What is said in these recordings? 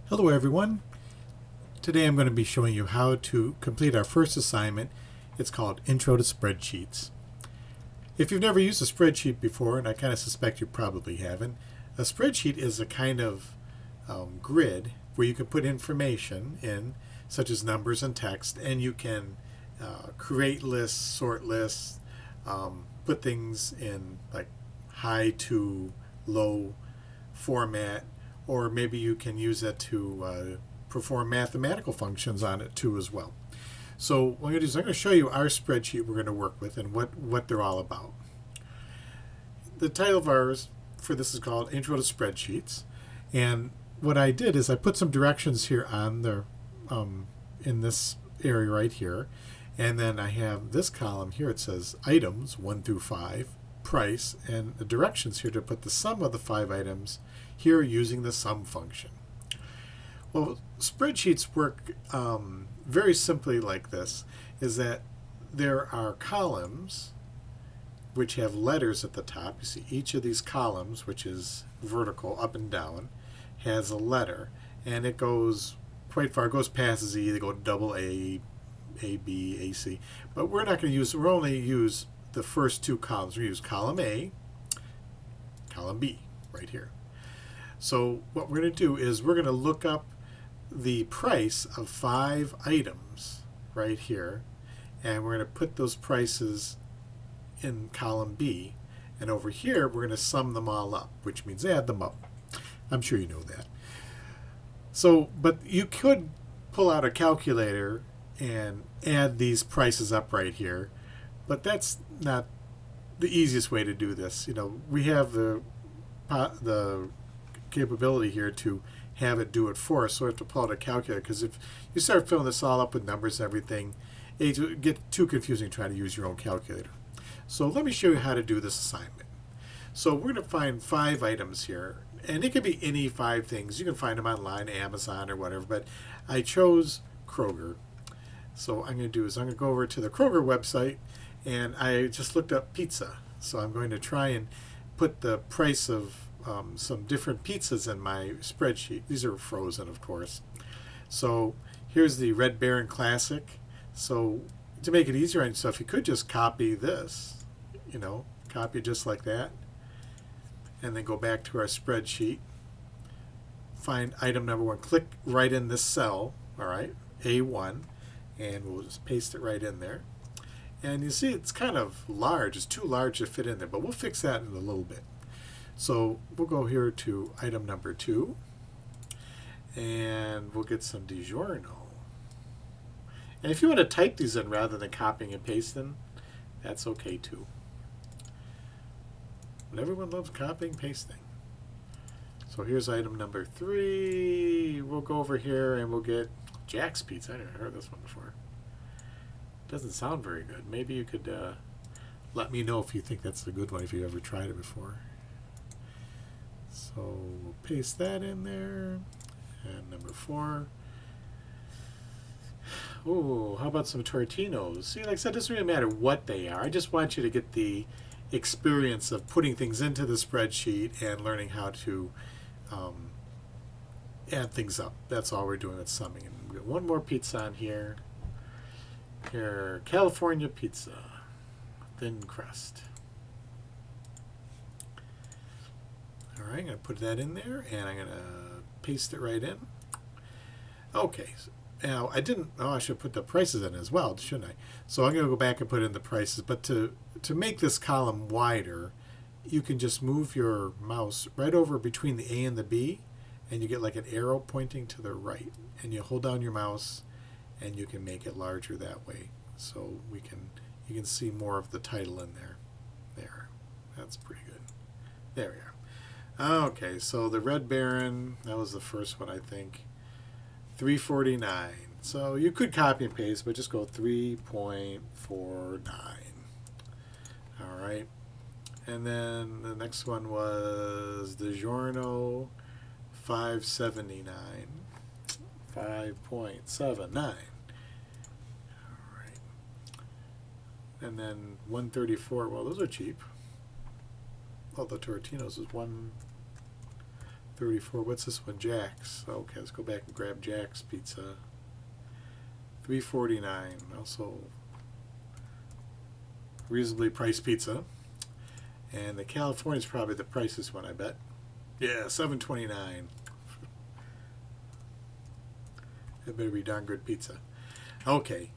Hello everyone. Today I'm going to be showing you how to complete our first assignment. It's called Intro to Spreadsheets. If you've never used a spreadsheet before, and I kind of suspect you probably haven't, a spreadsheet is a kind of grid where you can put information in, such as numbers and text, and you can create lists, sort lists, put things in like high to low format, or maybe you can use it to perform mathematical functions on it too as well. So what I'm going to do is I'm going to show you our spreadsheet we're going to work with and what they're all about. The title of ours for this is called Intro to Spreadsheets, and what I did is I put some directions here on the in this area right here, and then I have this column here. It says items 1 through 5, price, and the directions here to put the sum of the 5 items here using the sum function. Well, spreadsheets work very simply like this, is that there are columns which have letters at the top. You see each of these columns, which is vertical up and down, has a letter, and it goes quite far. It goes past Z. They go double A, B, A, C. But we're not going to use, we'll only use the first 2 columns. We use column A, column B, right here. So what we're going to do is we're going to look up the price of 5 items right here, and we're going to put those prices in column B, and over here we're going to sum them all up, which means add them up. I'm sure you know that. So, but you could pull out a calculator and add these prices up right here, but that's not the easiest way to do this. You know, we have the capability here to have it do it for us, so we have to pull out a calculator, because if you start filling this all up with numbers and everything, it would get too confusing trying to use your own calculator. So let me show you how to do this assignment. So we're going to find 5 items here, and it could be any 5 things. You can find them online, Amazon or whatever, but I chose Kroger. So what I'm going to do is I'm going to go over to the Kroger website, and I just looked up pizza. So I'm going to try and put the price of some different pizzas in my spreadsheet. These are frozen, of course. So here's the Red Baron Classic. So to make it easier on yourself, you could just copy this, you know, copy just like that, and then go back to our spreadsheet, find item number 1, click right in this cell, all right, A1, and we'll just paste it right in there. And you see it's kind of large. It's too large to fit in there, but we'll fix that in a little bit. So we'll go here to item number 2, and we'll get some DiGiorno. And if you want to type these in rather than copying and pasting, that's okay too. But everyone loves copying and pasting. So here's item number 3. We'll go over here and we'll get Jack's Pizza. I never heard this one before. Doesn't sound very good. Maybe you could let me know if you think that's a good one, if you've ever tried it before. So we'll paste that in there. And number 4. Oh, how about some Tortinos? See, like I said, it doesn't really matter what they are. I just want you to get the experience of putting things into the spreadsheet and learning how to add things up. That's all we're doing with summing. And we've got one more pizza on here. Here, California pizza, thin crust. All right, I'm going to put that in there, and I'm going to paste it right in. Okay, now I didn't, oh, I should put the prices in as well, shouldn't I? So I'm going to go back and put in the prices, but to make this column wider, you can just move your mouse right over between the A and the B, and you get like an arrow pointing to the right, and you hold down your mouse, and you can make it larger that way. So you can see more of the title in there. There, that's pretty good. There we are. Okay, so the Red Baron, that was the first one, I think. $3.49. So you could copy and paste, but just go 3.49. All right. And then the next one was DiGiorno, $5.79. 5.79. All right. And then 134. Well, those are cheap. Well, the Tortinos is 34. What's this one? Jack's. Okay, let's go back and grab Jack's Pizza. $3.49. Also reasonably priced pizza. And the California is probably the priciest one, I bet. Yeah, $7.29. That better be darn good pizza. Okay,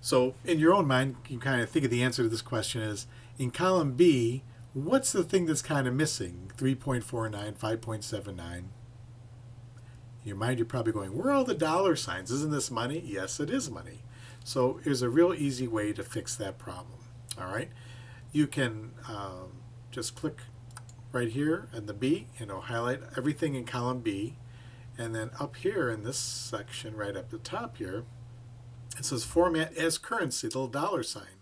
so in your own mind, you kind of think of the answer to this question is, in column B, what's the thing that's kind of missing? 3.49, 5.79. In your mind, you're probably going, where are all the dollar signs? Isn't this money? Yes, it is money. So here's a real easy way to fix that problem. All right, you can just click right here in the B, and it'll highlight everything in column B. And then up here in this section, right up the top here, it says format as currency, the little dollar sign.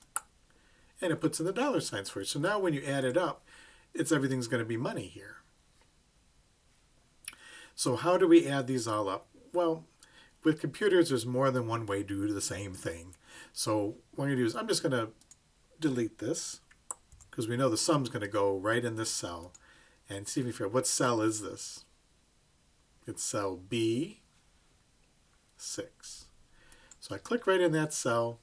And it puts in the dollar signs for you. So now when you add it up, everything's going to be money here. So how do we add these all up? Well, with computers, there's more than one way to do the same thing. So what I'm going to do is I'm just going to delete this, because we know the sum's going to go right in this cell. And see if you figure out what cell is this. It's cell B6. So I click right in that cell,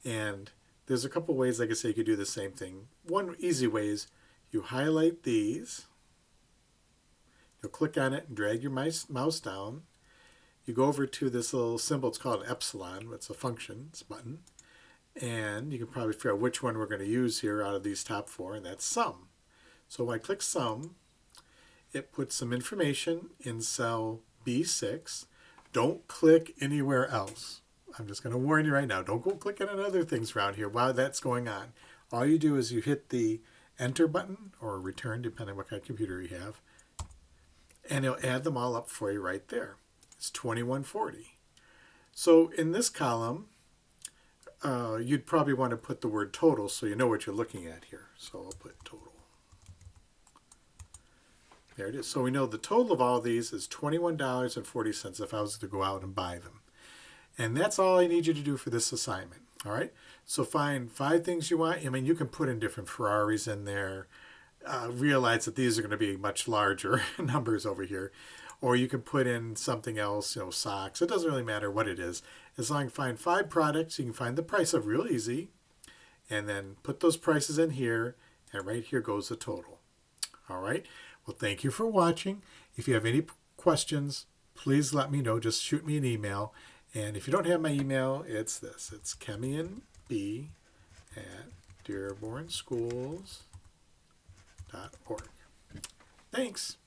and there's a couple ways, like I say, you could do the same thing. One easy way is you highlight these, you'll click on it and drag your mouse down. You go over to this little symbol, it's called epsilon, it's a function, it's a button, and you can probably figure out which one we're going to use here out of these top four, and that's sum. So when I click sum, it puts some information in cell B6. Don't click anywhere else. I'm just going to warn you right now. Don't go clicking on other things around here while that's going on. All you do is you hit the enter button or return, depending on what kind of computer you have, and it'll add them all up for you right there. It's 2140. So in this column, you'd probably want to put the word total so you know what you're looking at here. So I'll put total. There it is. So we know the total of all these is $21.40 if I was to go out and buy them. And that's all I need you to do for this assignment. All right? So find 5 things you want. I mean, you can put in different Ferraris in there. Realize that these are going to be much larger numbers over here. Or you can put in something else, socks. It doesn't really matter what it is. As long as you find 5 products, you can find the price of real easy. And then put those prices in here. And right here goes the total. All right? Well, thank you for watching. If you have any questions, please let me know. Just shoot me an email. And if you don't have my email, it's this. It's kemianb@dearbornschools.org. Thanks.